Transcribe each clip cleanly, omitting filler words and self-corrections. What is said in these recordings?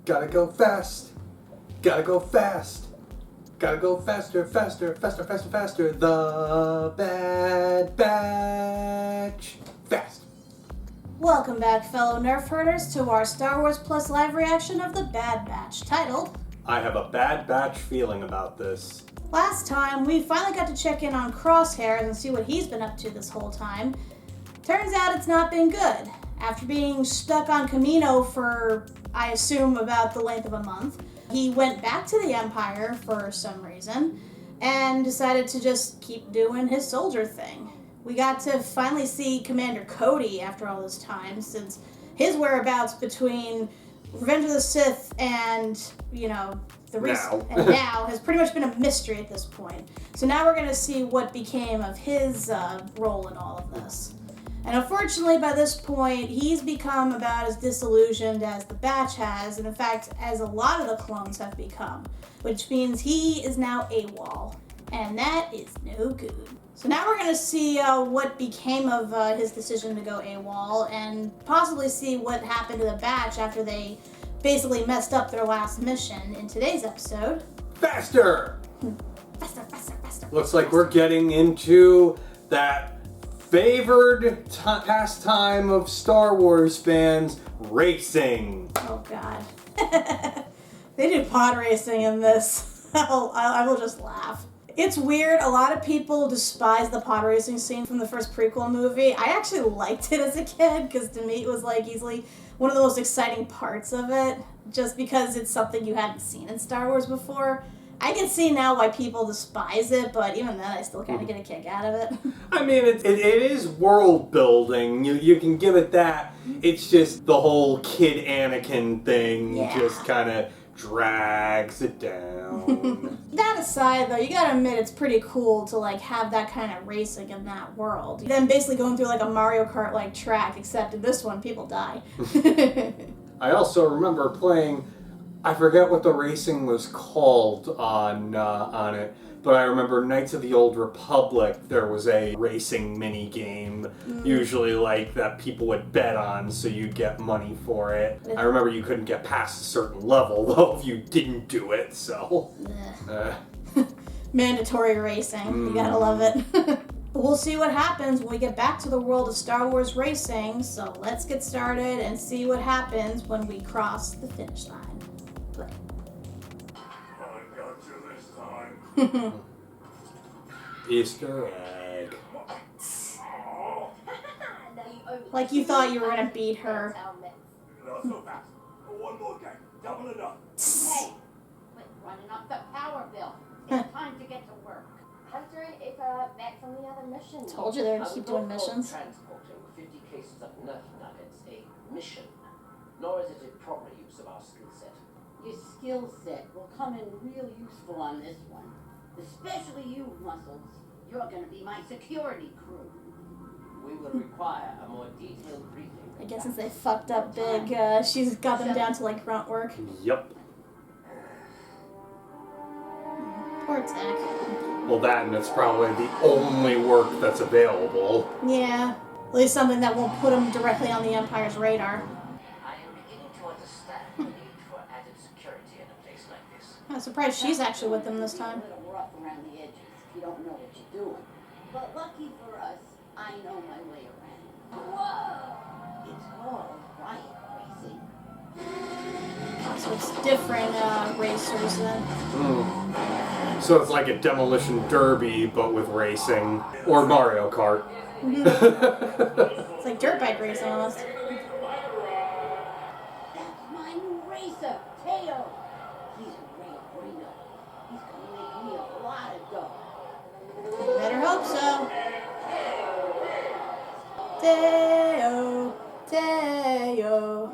Gotta go fast. Gotta go fast. Gotta go faster, faster, faster, faster, faster. The Bad Batch. Fast. Welcome back, fellow Nerf herders, to our Star Wars Plus live reaction of The Bad Batch, titled I have a Bad Batch feeling about this. Last time, we finally got to check in on Crosshairs and see what he's been up to this whole time. Turns out it's not been good. After being stuck on Kamino for, I assume, about the length of a month, he went back to the Empire for some reason and decided to just keep doing his soldier thing. We got to finally see Commander Cody after all this time, since his whereabouts between Revenge of the Sith and, now has pretty much been a mystery at this point. So now we're going to see what became of his role in all of this. And unfortunately, by this point, he's become about as disillusioned as the Batch has, and in fact, as a lot of the clones have become, which means he is now AWOL, and that is no good. So now we're going to see what became of his decision to go AWOL, and possibly see what happened to the Batch after they basically messed up their last mission in today's episode. Faster! Faster, faster, faster. Looks like we're getting into that favored pastime of Star Wars fans, racing. Oh god. They do pod racing in this. I will just laugh. It's weird. A lot of people despise the pod racing scene from the first prequel movie. I actually liked it as a kid because to me it was like easily one of the most exciting parts of it, just because it's something you hadn't seen in Star Wars before. I can see now why people despise it, but even then I still kind of get a kick out of it. I mean, it is world building. You can give it that. It's just the whole kid Anakin thing just kind of drags it down. That aside, though, you gotta admit it's pretty cool to have that kind of racing in that world. Then basically going through a Mario Kart like track, except in this one people die. I also remember playing. I forget what the racing was called on it, but I remember Knights of the Old Republic, there was a racing mini game, usually that people would bet on so you'd get money for it. I remember you couldn't get past a certain level, though, if you didn't do it, so... Mandatory racing, you gotta love it. We'll see what happens when we get back to the world of Star Wars racing, so let's get started and see what happens when we cross the finish line. Play. I got you this time. Easter egg. Like you thought you were gonna beat her. Not so fast. One more game. Double it up. Hey, quit running up the power bill. It's time to get to work. I'm sorry if back from the other mission. Told you they're gonna keep doing missions. Transporting 50 cases of Nerf nuggets a mission, nor is it a proper use of our skill set. Your skill set will come in real useful on this one. Especially you, Muscles. You're going to be my security crew. We will require a more detailed briefing. I guess since they fucked up big, she's got them down to grunt work. Yep. Poor Tech. Well, that and it's probably the only work that's available. Yeah, at least something that won't put them directly on the Empire's radar. I am beginning to understand the need for added security in a place like this. I'm surprised she's actually with them this A time. little rough around the edges if you don't know what you're doing. But lucky for us, I know my way around. Whoa! It's called riot racing. So it's different racers then. So it's like a demolition derby, but with racing. Or Mario Kart. It's like dirt bike racing almost. That's my new racer, TAY-O. He's a great bringer. He's gonna make me a lot of dough. Better hope so. TAY-O, TAY-O.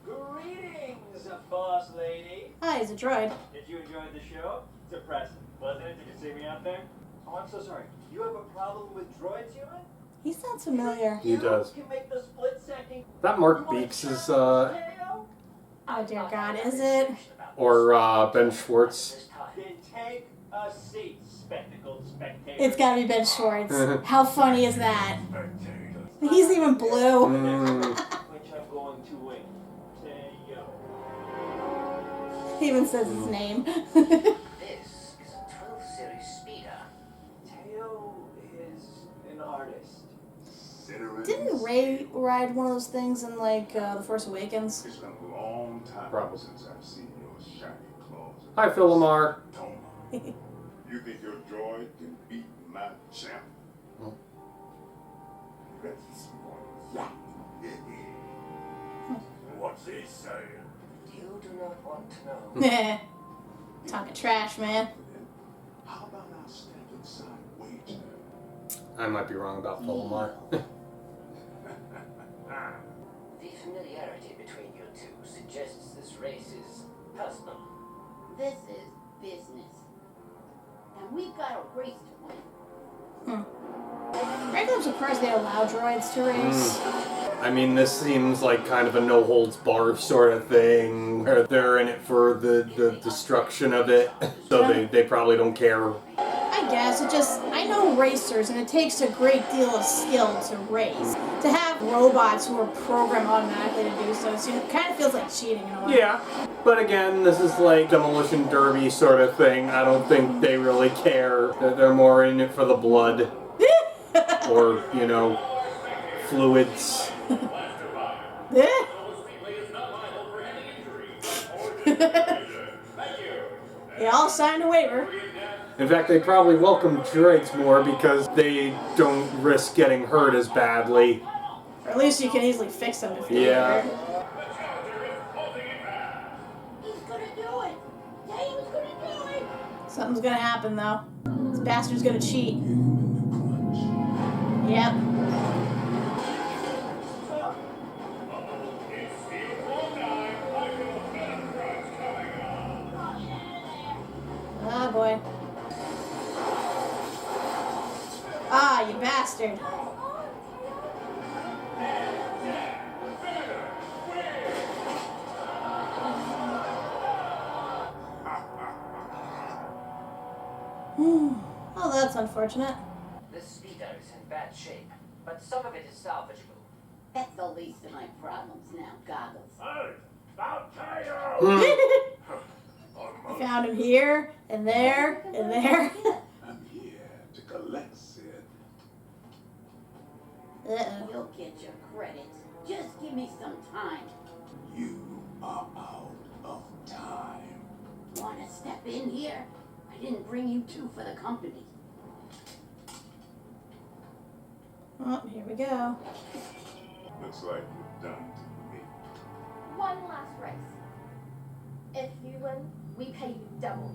Greetings, boss lady. Hi, he's a droid. Did you enjoy the show? Depressing, wasn't it? Did you see me out there? Oh, I'm so sorry. You have a problem with droids, human? He sounds familiar. He does. Can make the split second. That Mark Beeks is, Oh dear God, is it? or Ben Schwartz. Then take a seat, spectacled spectator. It's gotta be Ben Schwartz. How funny is that? He's even blue. Which I'm going to win. TAY-O. He even says his name. This is a 12 series speeder. TAY-O is an artist. Didn't Ray ride one of those things in, like, The Force Awakens? It's been a long time Probably. since I've seen your shiny claws. Hi, Philomar. You think your droid can beat my champ? Hmm. That's one. What's he saying? You do not want to know. Talking trash, man. How about our standard side wager? I might be wrong about Philomar. The familiarity between you two suggests this race is personal. This is business. And we've got a race to win. Frankly, I'm surprised they allow droids to race. I mean, this seems like kind of a no-holds-barred sort of thing, where they're in it for the destruction of it, so they probably don't care. I guess I know racers, and it takes a great deal of skill to race. To have robots who are programmed automatically to do so, it kind of feels like cheating in a way. Yeah, but again, this is like Demolition Derby sort of thing. I don't think they really care. They're more in it for the blood. Or, you know, fluids. They all signed a waiver. In fact, they probably welcome droids more because they don't risk getting hurt as badly. Or at least you can easily fix them if you Yeah. get hurt. He's gonna do it! Taylor's gonna do it! Something's gonna happen, though. This bastard's gonna cheat. Yep. Oh boy. Ah, you bastard. Oh, that's unfortunate. This speeder is in bad shape, but some of it is salvageable. That's the least of my problems now, Goggles. Hey, about TAY-O! I found him here, and there, and there. I'm here to collect Sid. Uh-oh. You'll get your credits. Just give me some time. You are out of time. Wanna step in here? I didn't bring you two for the company. Oh, here we go. Looks like you're done to me. One last race. If you win, we pay you double.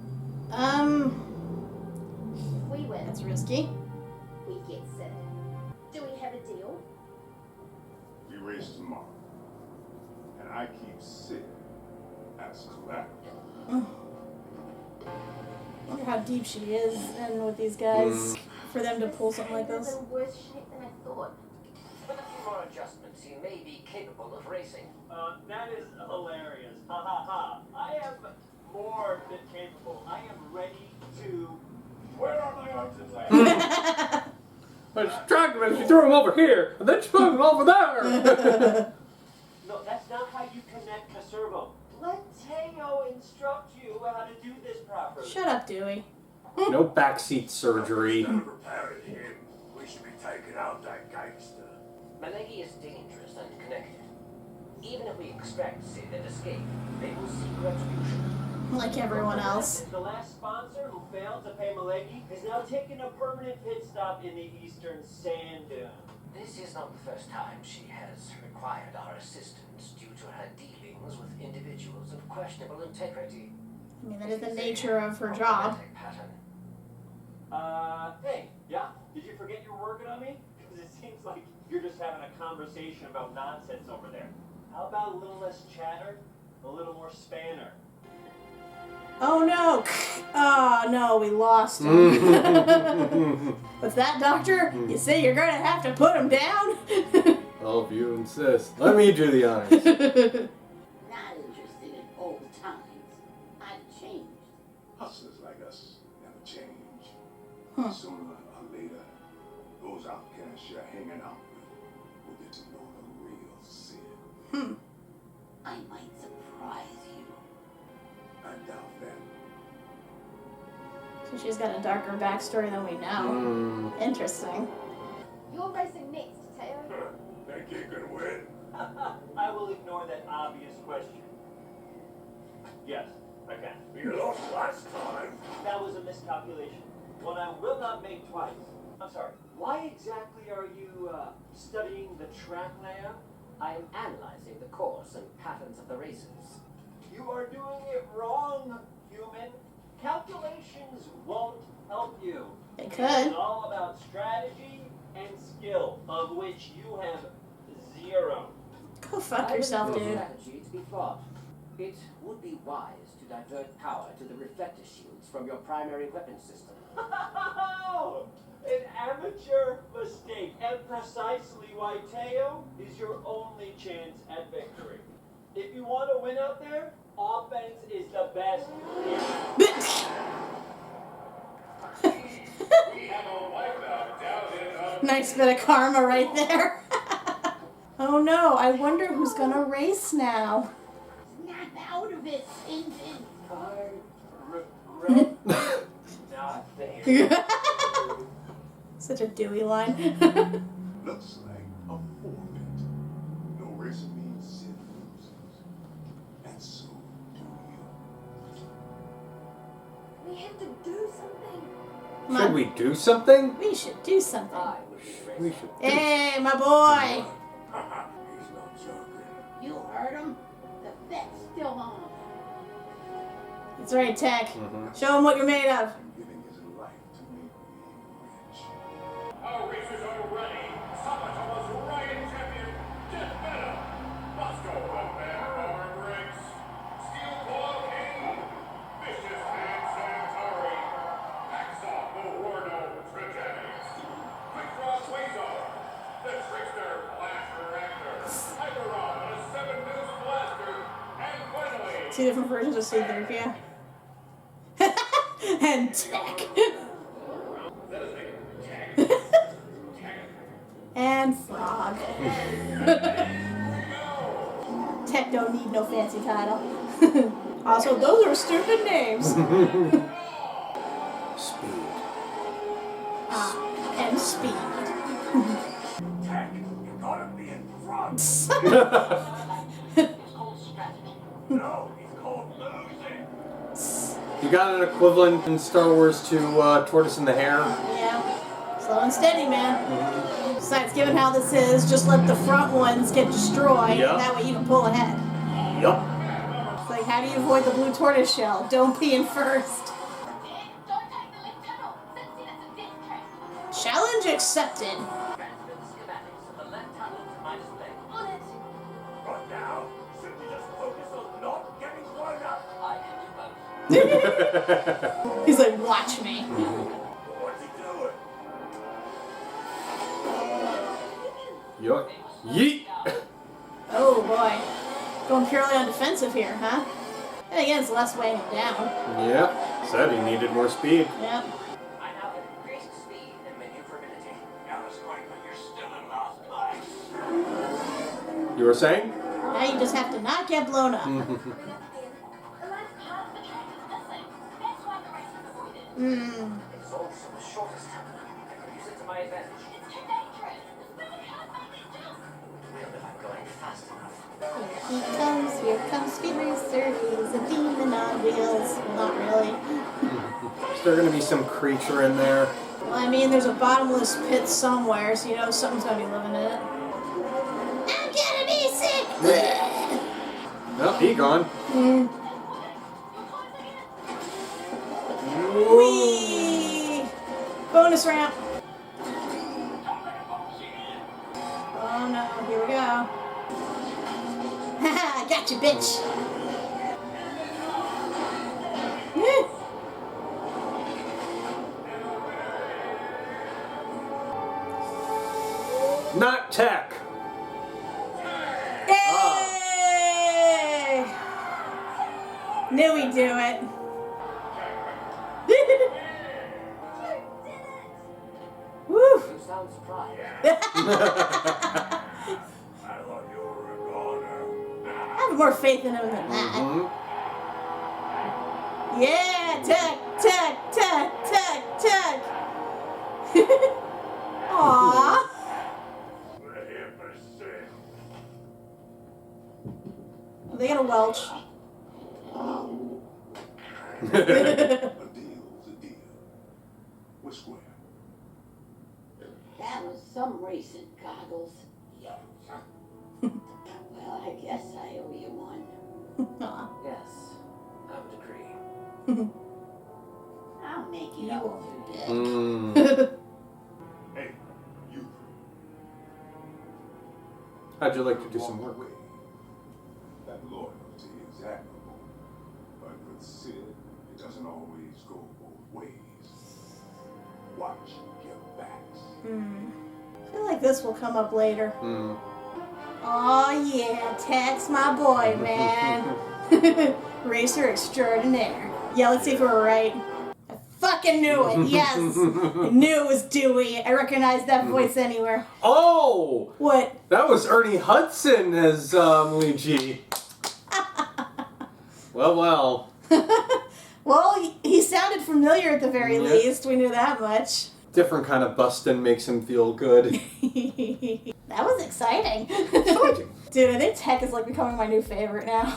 If we win, That's risky. we get Sid. Do we have a deal? We race tomorrow. And I keep Sid as collateral. I wonder how deep she is in with these guys for them to pull something like this. He's in worse shape than I thought. With a few more adjustments, he may be capable of racing. That is hilarious. Ha ha ha. I am more than capable. I am ready to. Where are my arms and legs? I distracted him. She threw him over here, and then she threw him over there. No, that's not how you connect a servo. Let TAY-O instruct you how to do this properly. Shut up, Dewey. No backseat surgery. Instead of preparing him, we should be taking out that gangster. McGee is dangerous and connected. Even if we extract Sid and escape, they will seek retribution. Like everyone else. The last sponsor who failed to pay McGee is now taking a permanent pit stop in the eastern sand dune. This is not the first time she has required our assistance due to her dealings with individuals of questionable integrity. I mean, that is the nature of her job. Problematic pattern. Hey, yeah? Did you forget you were working on me? Because it seems like you're just having a conversation about nonsense over there. How about a little less chatter, a little more spanner? Oh no! Oh no, we lost him. What's that, Doctor? You say you're gonna have to put him down? Well, if you insist. Let me do the honors. Not interested in old times. I've changed. Hustlers like us never change. Huh. Sooner or later, those outcasts you're hanging out with will get to know the real Sid. I might surprise you. I doubt that. So she's got a darker backstory than we know. Interesting. You're racing next, TAY-O. Think you can win? I will ignore that obvious question. Yes, I can. You lost last time. That was a miscalculation. One I will not make twice. I'm sorry. Why exactly are you studying the track layout? I am analyzing the course and patterns of the races. You are doing it wrong, human. Calculations won't help you. They It's could. all about strategy and skill, of which you have zero. Go fuck I yourself, believe dude. strategy to be thought. It would be wise to divert power to the reflector shields from your primary weapon system. An amateur mistake, and precisely why TAY-O is your only chance at victory. If you want to win out there, offense is the best. Nice bit of karma right there. Oh no, I wonder who's gonna race now. Snap out of it, St. I regret nothing. Such a Dewey line. Looks like a forfeit. No racing means Sith loses. And so do you. We have to do something. Come Should on. we do something? We should do something. I would be racing. We should. Hey, my boy. He's not joking. You heard him? The bet's still on. That's right, Tech. Show him what you're made of. I'm giving his life to make me rich. Our racers are ready. Samatoma's riding champion, get better. Moscow Batman Power Briggs. Steel Claw King. Vicious Man Centauri. Hacksaw Bullwardo Trajanis. Quick Draw Quasar. The Trickster Blast Reactor. Hyperon on a 7-news blaster. And finally, Two different versions of C-3PO. And Tech. And Frog. Tech don't need no fancy title. Also, those are stupid names. Speed. And Speed. Tech, you gotta be in front. It's called strategy. No, it's called losing. You got an equivalent in Star Wars to Tortoise and the Hare? Yeah. Slow and steady, man. Besides, given how this is, just let the front ones get destroyed. Yeah. And that way you can pull ahead. Yup. It's like, how do you avoid the blue tortoise shell? Don't be in first. Don't take the left tunnel. See, that's a death trap. Challenge accepted. Transmit schematics of the left tunnel to my display. On it. But now, should you just focus on not getting blown up? I can do both. He's like, watch me. What's he doing? Yup. Yeet. Oh boy. Going purely on defensive here, huh? And again, it's less weighing him down. Yep. Said he needed more speed. Yep. I now have increased speed and maneuverability. Now it's great, but you're still in last place. You were saying? Now you just have to not get blown up. The last part of the track is missing. That's why the race was avoided. It's also the shortest tunnel. I can use it to my advantage. It's too dangerous. The speeder can't make it jump. Will if I'm going fast enough. Here comes Speed Racer. He's a demon on wheels. Well, not really. Is there going to be some creature in there? Well, I mean, there's a bottomless pit somewhere, so you know something's gonna be living in it. I'm gonna be sick! Nope, he gone. Whee! Bonus ramp. Oh no, here we go. Haha, I got you, bitch. Woo. Not Tech. Yay! Knew we'd do it. Woo! You sound surprised. I thought you were a goner. I have more faith in him than that. Mhm. Yeah, tech. Aww. Let him persist. They got a Welch. A deal's a deal. We're square. That was some racing, Goggles. Well, I guess I owe you one. Aw. Yes, I would agree. I'll make it You up won't. to you. Hey, you. How'd you like to do some Walk work? away. That loyalty is admirable. But with Sid, it doesn't always go both ways. Watch your backs. I feel like this will come up later. Hmm. Oh yeah, Tech's my boy, man. Racer extraordinaire. Yeah, let's see if we were right. I fucking knew it, yes. I knew it was Dewey. I recognized that voice anywhere. Oh! What? That was Ernie Hudson as Luigi. Well. Well, he sounded familiar at the very Yeah. least. We knew that much. Different kind of bustin' makes him feel good. That was exciting. Dude, I think Tech is like becoming my new favorite now.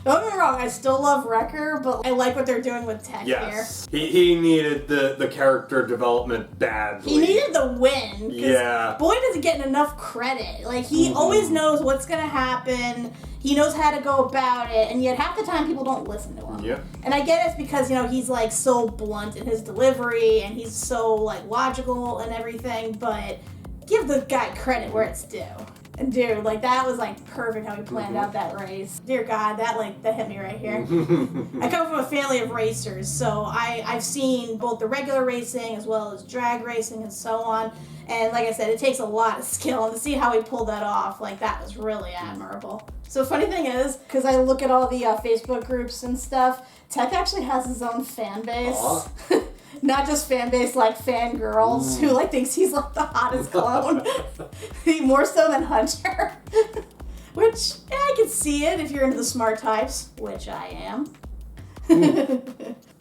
Don't get me wrong, I still love Wrecker, but I like what they're doing with Tech Yes. He needed the character development badly. here. He needed the win. 'Cause Yeah. Boyd isn't getting enough credit. Like, he always knows what's gonna happen. He knows how to go about it, and yet half the time people don't listen to him. Yeah. And I get it's because, he's like so blunt in his delivery, and he's so like logical and everything, but give the guy credit where it's due. And dude, like that was like perfect how he planned out that race. Dear God, that hit me right here. I come from a family of racers, so I've seen both the regular racing as well as drag racing and so on. And like I said, it takes a lot of skill, and to see how he pulled that off, like that was really admirable. So funny thing is, because I look at all the Facebook groups and stuff, Tech actually has his own fan base. Aw. Not just fan base, like fangirls who like thinks he's like the hottest clone. More so than Hunter. Which, yeah, I can see it if you're into the smart types, which I am.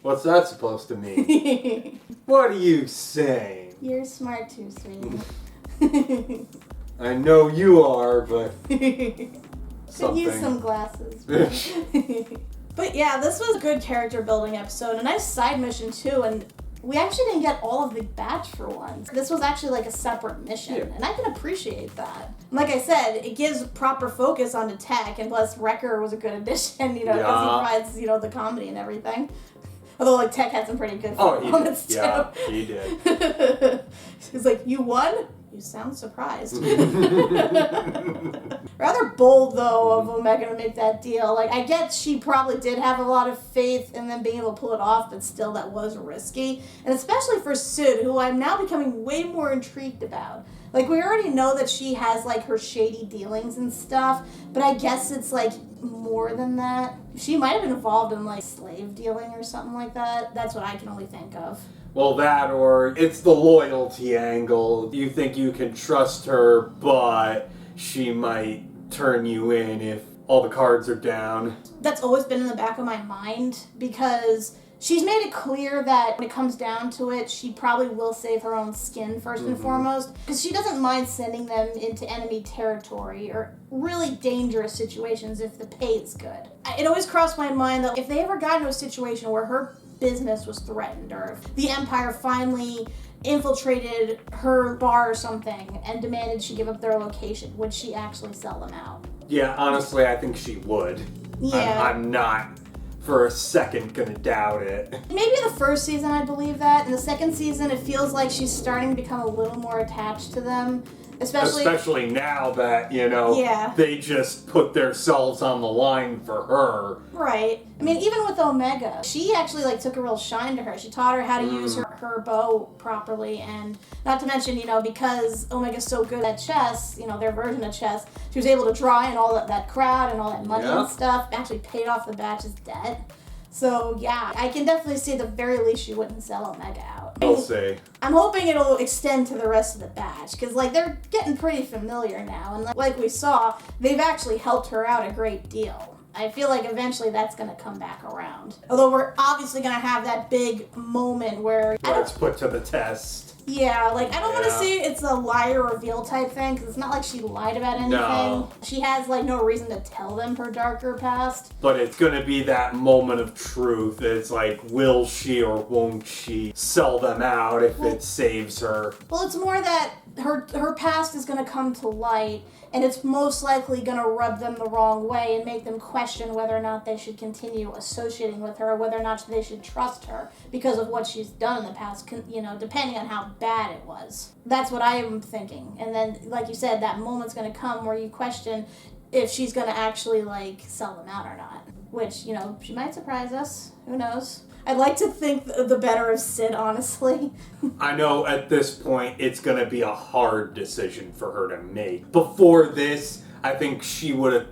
What's that supposed to mean? What are you saying? You're smart too, sweetie. I know you are, but Could use something. some glasses. But yeah, this was a good character building episode. A nice side mission too, and we actually didn't get all of the batch for once. This was actually like a separate mission, Yeah. and I can appreciate that. Like I said, it gives proper focus onto Tech, and plus Wrecker was a good addition, because he provides, the comedy and everything. Although, like, Tech had some pretty good moments, too. Yeah, he did. He's like, you won? You sound surprised. Rather bold, though, of Omega to make that deal. Like, I get she probably did have a lot of faith in them being able to pull it off, but still, that was risky. And especially for Sid, who I'm now becoming way more intrigued about. Like, we already know that she has, like, her shady dealings and stuff, but I guess it's, like, more than that. She might have been involved in, like, slave dealing or something like that. That's what I can only think of. Well, that or it's the loyalty angle. You think you can trust her, but she might turn you in if all the cards are down. That's always been in the back of my mind, because she's made it clear that when it comes down to it, she probably will save her own skin first and foremost, because she doesn't mind sending them into enemy territory or really dangerous situations if the pay is good. It always crossed my mind that if they ever got into a situation where her business was threatened, or if the Empire finally infiltrated her bar or something and demanded she give up their location, would she actually sell them out? Yeah, honestly, I think she would. Yeah. I'm not for a second gonna doubt it. Maybe in the first season I believe that. In the second season, it feels like she's starting to become a little more attached to them. Especially now that, Yeah. they just put themselves on the line for her. Right. I mean, even with Omega, she actually took a real shine to her. She taught her how to use her bow properly, and not to mention, because Omega's so good at chess, their version of chess, she was able to draw in all that crowd and all that money Yeah. and stuff, actually paid off the batch's debt. So yeah, I can definitely see at the very least she wouldn't sell Omega out. We'll see. I'm hoping it'll extend to the rest of the batch, because they're getting pretty familiar now, and like we saw, they've actually helped her out a great deal. I feel like eventually that's going to come back around. Although we're obviously going to have that big moment where it's put to the test. Yeah, like, I don't want to Yeah. say it's a liar reveal type thing, because it's not like she lied about anything. No. She has, like, no reason to tell them her darker past. But it's going to be that moment of truth. It's like, will she or won't she sell them out if it saves her? Well, it's more that her past is going to come to light, and it's most likely going to rub them the wrong way and make them question whether or not they should continue associating with her, or whether or not they should trust her because of what she's done in the past, you know, depending on how bad it was. That's what I am thinking. And then, like you said, that moment's going to come where you question if she's going to actually, like, sell them out or not. Which, you know, she might surprise us. Who knows? I'd like to think the better of Sid, honestly. I know at this point it's going to be a hard decision for her to make. Before this, I think she would have,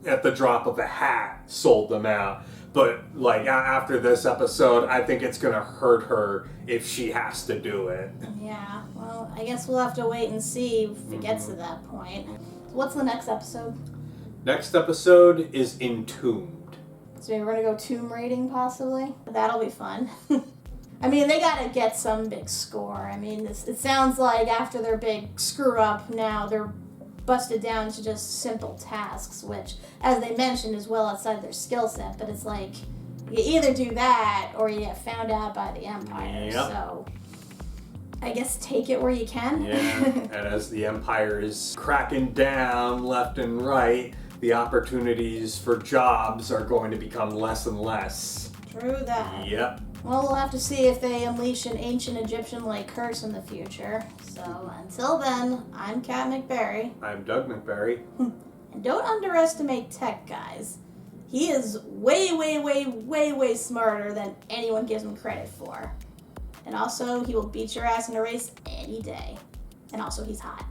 at the drop of a hat, sold them out. But, like, after this episode, I think it's going to hurt her if she has to do it. Yeah, well, I guess we'll have to wait and see if it gets to that point. So what's the next episode? Next episode is Entombed. So maybe we're going to go tomb raiding, possibly? That'll be fun. I mean, they got to get some big score. I mean, it sounds like after their big screw-up, now they're busted down to just simple tasks, which, as they mentioned, is well outside their skill set. But it's like, you either do that, or you get found out by the Empire. Yep. So, I guess take it where you can. Yeah, and as the Empire is cracking down left and right, the opportunities for jobs are going to become less and less. True that. Yep. Well, we'll have to see if they unleash an ancient Egyptian-like curse in the future. So, until then, I'm Kat MacBerrie. I'm Doug MacBerrie. And don't underestimate Tech, guys. He is way, way, way, way, way smarter than anyone gives him credit for. And also, he will beat your ass in a race any day. And also, he's hot.